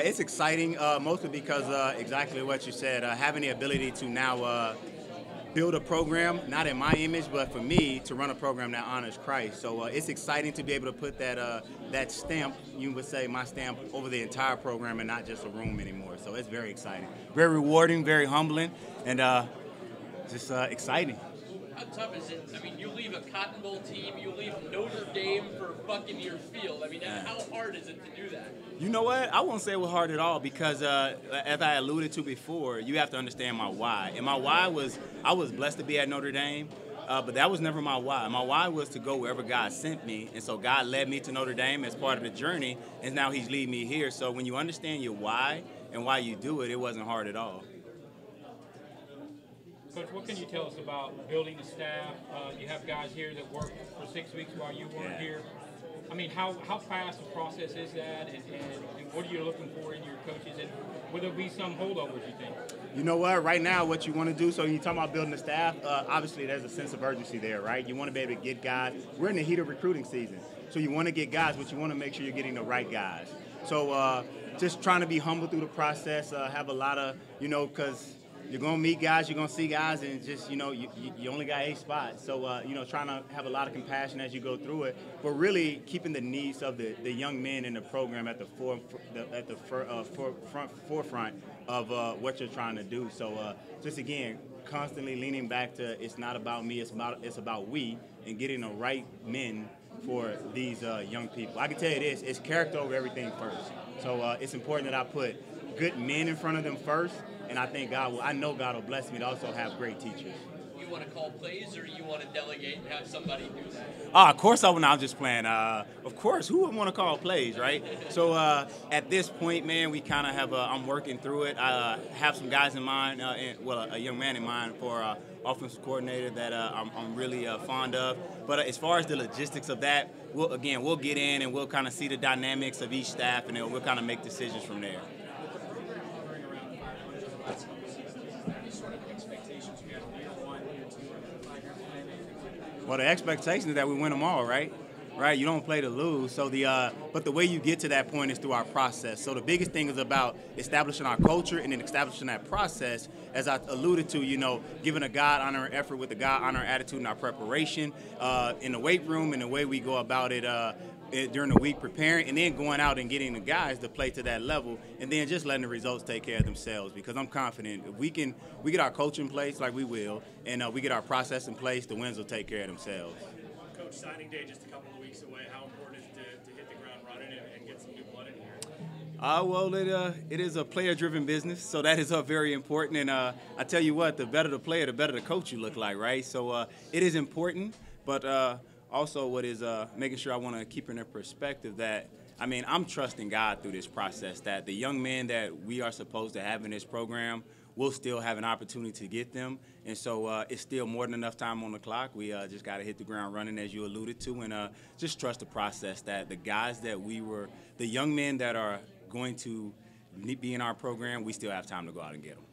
It's exciting, mostly because exactly what you said, having the ability to now build a program, not in my image, but for me to run a program that honors Christ. So it's exciting to be able to put that stamp, you would say my stamp, over the entire program and not just a room anymore. So it's very exciting, very rewarding, very humbling, and just exciting. How tough is it? I mean, you leave a Cotton Bowl team, you leave Notre Dame for Buccaneers Field. I mean, how hard is it to do that? You know what? I won't say it was hard at all because, as I alluded to before, you have to understand my why. And my why was I was blessed to be at Notre Dame, but that was never my why. My why was to go wherever God sent me. And so God led me to Notre Dame as part of the journey, and now he's leading me here. So when you understand your why and why you do it, it wasn't hard at all. Coach, what can you tell us about building the staff? You have guys here that worked for 6 weeks while you weren't here. I mean, how fast a process is that, and what are you looking for in your coaches, and will there be some holdovers, you think? You know what? Right now, what you want to do, so you're talking about building the staff, obviously there's a sense of urgency there, right? You want to be able to get guys. We're in the heat of recruiting season, so you want to get guys, but you want to make sure you're getting the right guys. So just trying to be humble through the process, have a lot of, because you're going to meet guys, you're going to see guys, and just, you only got 8 spots. So, trying to have a lot of compassion as you go through it, but really keeping the needs of the young men in the program at the forefront of what you're trying to do. So, just again, constantly leaning back to it's not about me, it's about we, and getting the right men for these young people. I can tell you this, it's character over everything first. So it's important that I put good men in front of them first, and I know God will bless me to also have great teachers. You want to call plays, or you want to delegate and have somebody do that? Of course I would. I'm just playing. Of course, who would want to call plays, right? So at this point, man, we kind of have. I'm working through it. I have some guys in mind. A young man in mind for offensive coordinator that I'm really fond of. But as far as the logistics of that, we'll get in and we'll kind of see the dynamics of each staff, and then we'll kind of make decisions from there. Well, the expectation is that we win them all, right? Right, you don't play to lose. So but the way you get to that point is through our process. So the biggest thing is about establishing our culture and then establishing that process. As I alluded to, giving a God-honoring effort with a God-honoring attitude in our preparation, in the weight room, and the way we go about it during the week preparing, and then going out and getting the guys to play to that level, and then just letting the results take care of themselves. Because I'm confident if we get our coach in place like we will, and we get our process in place, the wins will take care of themselves. Coach, signing day just a couple of weeks away. How important is it to hit the ground running and get some new blood in here? Well, it is a player-driven business, so that is very important. And I tell you what, the better the player, the better the coach you look like, right? So it is important, but also what is making sure I want to keep in their perspective that, I'm trusting God through this process, that the young men that we are supposed to have in this program will still have an opportunity to get them. And so it's still more than enough time on the clock. We just got to hit the ground running, as you alluded to, and just trust the process that the guys that the young men that are going to be in our program, we still have time to go out and get them.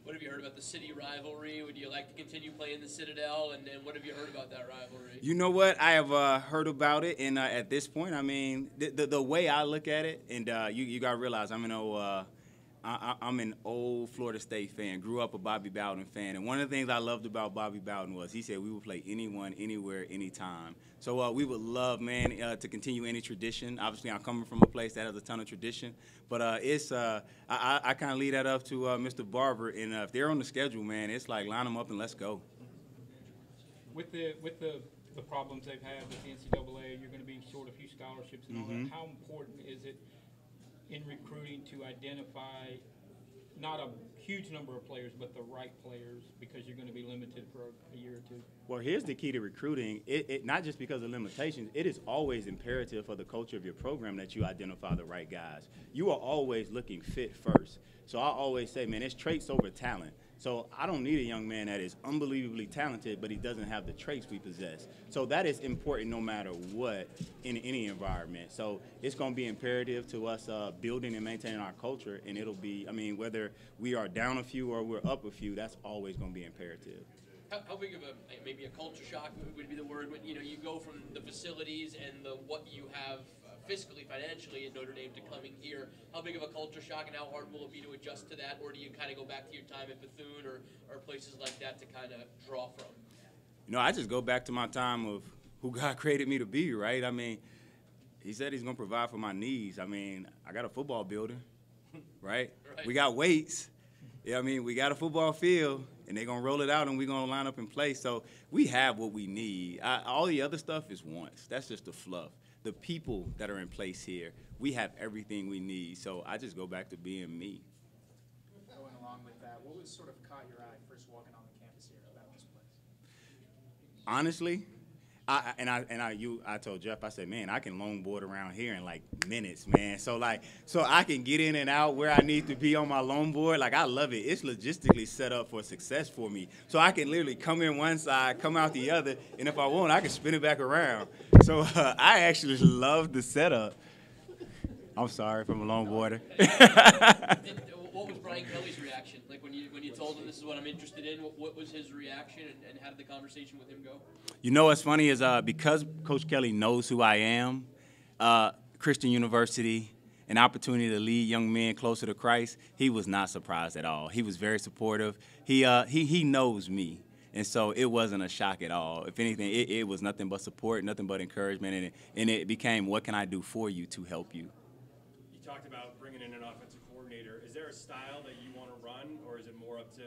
What have you heard about the city rivalry? Would you like to continue playing the Citadel? And what have you heard about that rivalry? You know what? I have heard about it, and at this point, the way I look at it, and you got to realize I'm an old Florida State fan, grew up a Bobby Bowden fan, and one of the things I loved about Bobby Bowden was he said we would play anyone, anywhere, anytime. So we would love, to continue any tradition. Obviously, I'm coming from a place that has a ton of tradition, but I kind of leave that up to Mr. Barber, and if they're on the schedule, man, it's like line them up and let's go. With the problems they've had with the NCAA, you're going to be short a few scholarships and all that. How important is it in recruiting to identify not a huge number of players, but the right players, because you're going to be limited for a year or two? Well, here's the key to recruiting. It not just because of limitations, it is always imperative for the culture of your program that you identify the right guys. You are always looking fit first. So I always say, man, it's traits over talent. So I don't need a young man that is unbelievably talented, but he doesn't have the traits we possess. So that is important no matter what in any environment. So it's going to be imperative to us building and maintaining our culture, and it'll be, whether we are down a few or we're up a few, that's always going to be imperative. How big of maybe a culture shock would be the word when you go from the facilities and what you have fiscally, financially in Notre Dame to coming here. How big of a culture shock and how hard will it be to adjust to that? Or do you kind of go back to your time at Bethune or places like that to kind of draw from? You know, I just go back to my time of who God created me to be, right? I mean, he said he's going to provide for my needs. I mean, I got a football building, right? We got weights. Yeah, I mean, we got a football field, and they're going to roll it out, and we're going to line up in place. So we have what we need. All the other stuff is wants. That's just the fluff. The people that are in place here, we have everything we need. So I just go back to being me. Going along with that, what was sort of caught your eye first walking on the campus here about this place? Honestly, I told Jeff, I said, man, I can longboard around here in like minutes, man. So I can get in and out where I need to be on my longboard. Like, I love it. It's logistically set up for success for me. So I can literally come in one side, come out the other, and if I want, I can spin it back around. So I actually love the setup. I'm sorry from a longboarder. What was Brian Kelly's reaction? Like when you told him this is what I'm interested in, what was his reaction and how did the conversation with him go? You know what's funny is because Coach Kelly knows who I am, Christian University, an opportunity to lead young men closer to Christ, he was not surprised at all. He was very supportive. He knows me. And so it wasn't a shock at all. If anything, it was nothing but support, nothing but encouragement, and it became, what can I do for you to help you? You talked about bringing in an offensive coordinator. Is there a style that you want to run, or is it more up to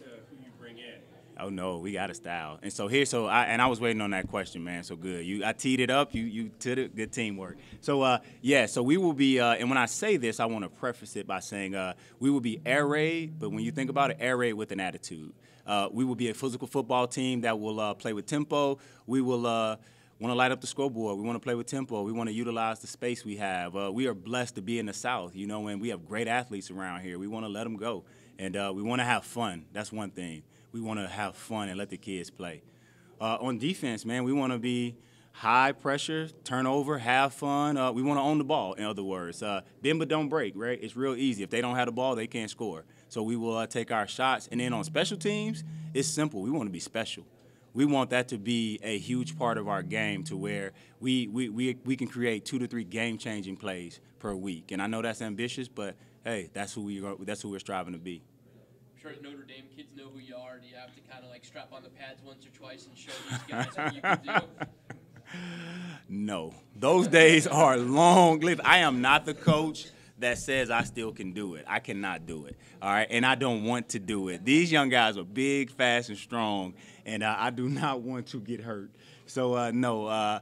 who you bring in? Oh no, we got a style, and I was waiting on that question, man. So good, I teed it up. You did it. Good teamwork. So so we will be. And when I say this, I want to preface it by saying we will be air raid, but when you think about it, air raid with an attitude. We will be a physical football team that will play with tempo. We will want to light up the scoreboard. We want to play with tempo. We want to utilize the space we have. We are blessed to be in the South, and we have great athletes around here. We want to let them go, and we want to have fun. That's one thing. We want to have fun and let the kids play. On defense, man, we want to be high pressure, turnover, have fun. We want to own the ball, in other words. Bend but don't break, right? It's real easy. If they don't have the ball, they can't score. So we will take our shots. And then on special teams, it's simple. We want to be special. We want that to be a huge part of our game to where we can create 2 to 3 game-changing plays per week. And I know that's ambitious, but, hey, that's who we're striving to be. I'm sure Notre Dame kids know who you are. Do you have to kind of like strap on the pads once or twice and show these guys what you can do? No. Those days are long lived. I am not the coach that says I still can do it. I cannot do it, all right? And I don't want to do it. These young guys are big, fast, and strong, and I do not want to get hurt. So, no,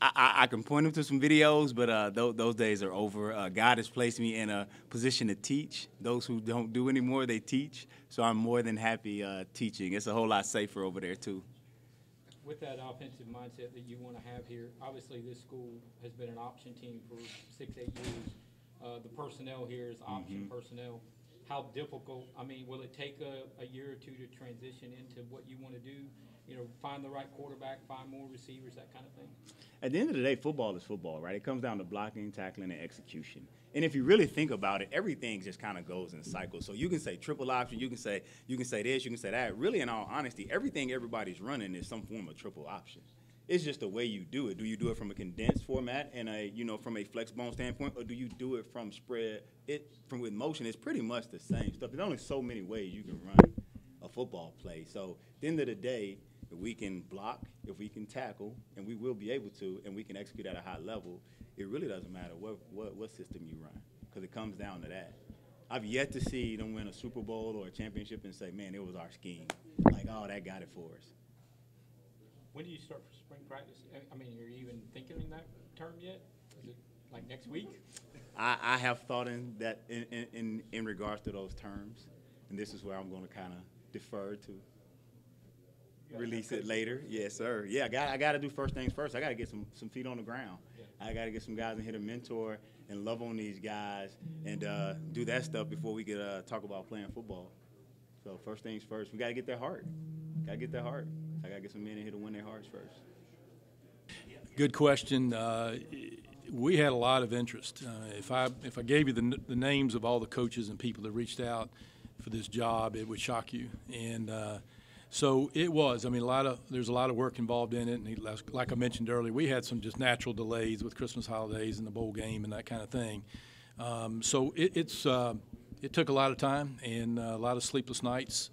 I can point them to some videos, but those days are over. God has placed me in a position to teach. Those who don't do anymore, they teach. So I'm more than happy teaching. It's a whole lot safer over there, too. With that offensive mindset that you want to have here, obviously this school has been an option team for 6-8 years. The personnel here is option personnel. How difficult, will it take a year or two to transition into what you want to do? Find the right quarterback, find more receivers, that kind of thing? At the end of the day, football is football, right? It comes down to blocking, tackling, and execution. And if you really think about it, everything just kind of goes in cycles. So you can say triple option, you can say this, you can say that. Really, in all honesty, everything everybody's running is some form of triple option. It's just the way you do it. Do you do it from a condensed format and from a flex bone standpoint, or do you do it from spread? With motion, it's pretty much the same stuff. There's only so many ways you can run a football play. So at the end of the day, if we can block, if we can tackle, and we will be able to, and we can execute at a high level, it really doesn't matter what system you run, because it comes down to that. I've yet to see them win a Super Bowl or a championship and say, man, it was our scheme. Like, oh, that got it for us. When do you start for spring practice? Are you even thinking in that term yet? Is it like next week? I have thought in that in regards to those terms, and this is where I'm going to kind of defer to release it later. Yes, sir. Yeah, I got to do first things first. I got to get some feet on the ground. Yeah. I got to get some guys in here to mentor and love on these guys and do that stuff before we could talk about playing football. So first things first. We got to get their heart. Got to get their heart. I got to get some men in here to win their hearts first. Good question. We had a lot of interest. If I gave you the names of all the coaches and people that reached out for this job, it would shock you. And So it was. I mean, there's a lot of work involved in it, and like I mentioned earlier, we had some just natural delays with Christmas holidays and the bowl game and that kind of thing. So it took a lot of time and a lot of sleepless nights.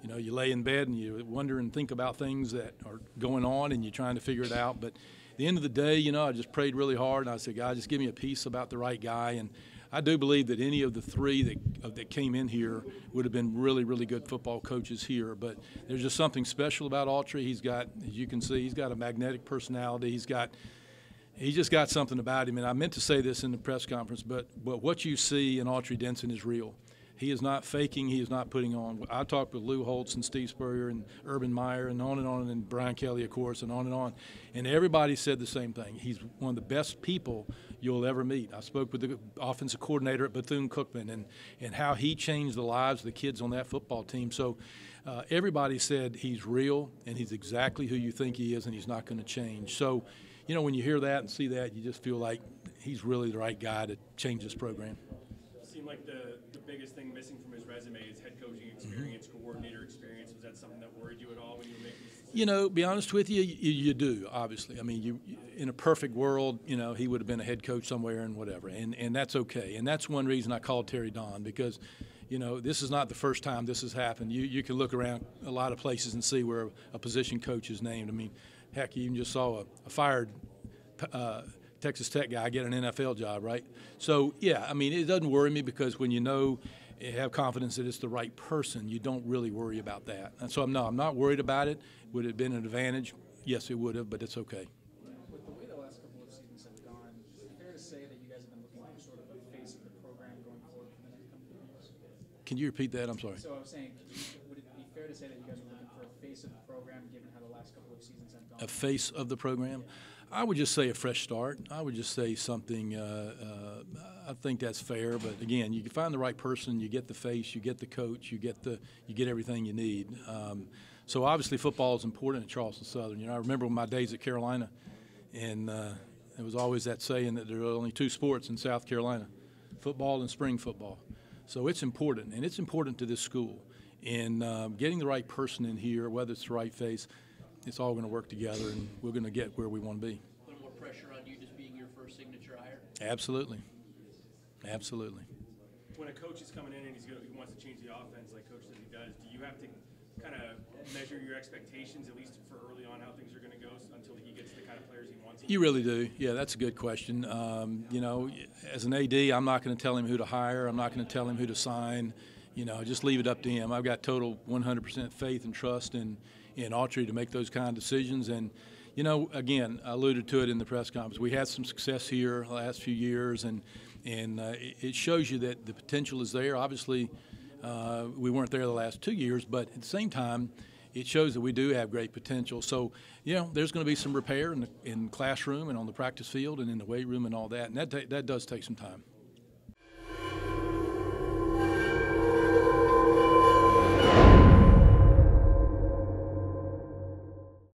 You know, you lay in bed and you wonder and think about things that are going on, and you're trying to figure it out. But at the end of the day, you know, I just prayed really hard, and I said, God, just give me a piece about the right guy. And I do believe that any of the three that came in here would have been really, really good football coaches here. But there's just something special about Autry. He's got, as you can see, he's got a magnetic personality. He's just got something about him. And I meant to say this in the press conference, but what you see in Autry Denson is real. He is not faking. He is not putting on. I talked with Lou Holtz and Steve Spurrier and Urban Meyer and on, and Brian Kelly, of course, and on. And everybody said the same thing. He's one of the best people you'll ever meet. I spoke with the offensive coordinator at Bethune-Cookman and how he changed the lives of the kids on that football team. So everybody said he's real and he's exactly who you think he is, and he's not going to change. So, you know, when you hear that and see that, you just feel like he's really the right guy to change this program. It seemed like the biggest thing missing from his resume is head coaching experience, coordinator experience. Was that something that worried you at all when you were making this decision? You know, be honest with you, you do, obviously. I mean, you in a perfect world, you know, he would have been a head coach somewhere and whatever, and that's okay. And that's one reason I called Terry Don, because, you know, this is not the first time this has happened. You can look around a lot of places and see where a position coach is named. I mean, heck, you even just saw a fired Texas Tech guy get an NFL job, right? So, yeah, I mean, it doesn't worry me, because when you know, you have confidence that it's the right person, you don't really worry about that. And so I'm not worried about it. Would it have been an advantage? Yes, it would have, but it's okay. With the way the last couple of seasons have gone, is it fair to say that you guys have been looking for sort of a face of the program going forward for the next couple of years? Can you repeat that? I'm sorry. So I was saying, would it be fair to say that you guys are looking for a face of the program, given how the last couple of seasons have gone? A face of the program? I would just say a fresh start. I would just say something. I think that's fair. But again, you can find the right person. You get the face. You get the coach. You get everything you need. So obviously, football is important at Charleston Southern. You know, I remember my days at Carolina, and there was always that saying that there are only two sports in South Carolina: football and spring football. So it's important, and it's important to this school. And getting the right person in here, whether it's the right face, it's all going to work together, and we're going to get where we want to be. A little more pressure on you just being your first signature hire? Absolutely. Absolutely. When a coach is coming in and he wants to change the offense like Coach said he does, do you have to kind of measure your expectations, at least for early on, how things are going to go until he gets the kind of players he wants? You really do. Yeah, that's a good question. You know, as an AD, I'm not going to tell him who to hire. I'm not going to tell him who to sign. You know, just leave it up to him. I've got total 100% faith and trust in Autry to make those kind of decisions. And, you know, again, I alluded to it in the press conference. We had some success here the last few years, and it shows you that the potential is there. Obviously, we weren't there the last 2 years, but at the same time, it shows that we do have great potential. So, you know, there's going to be some repair in the classroom and on the practice field and in the weight room and all that, and that does take some time.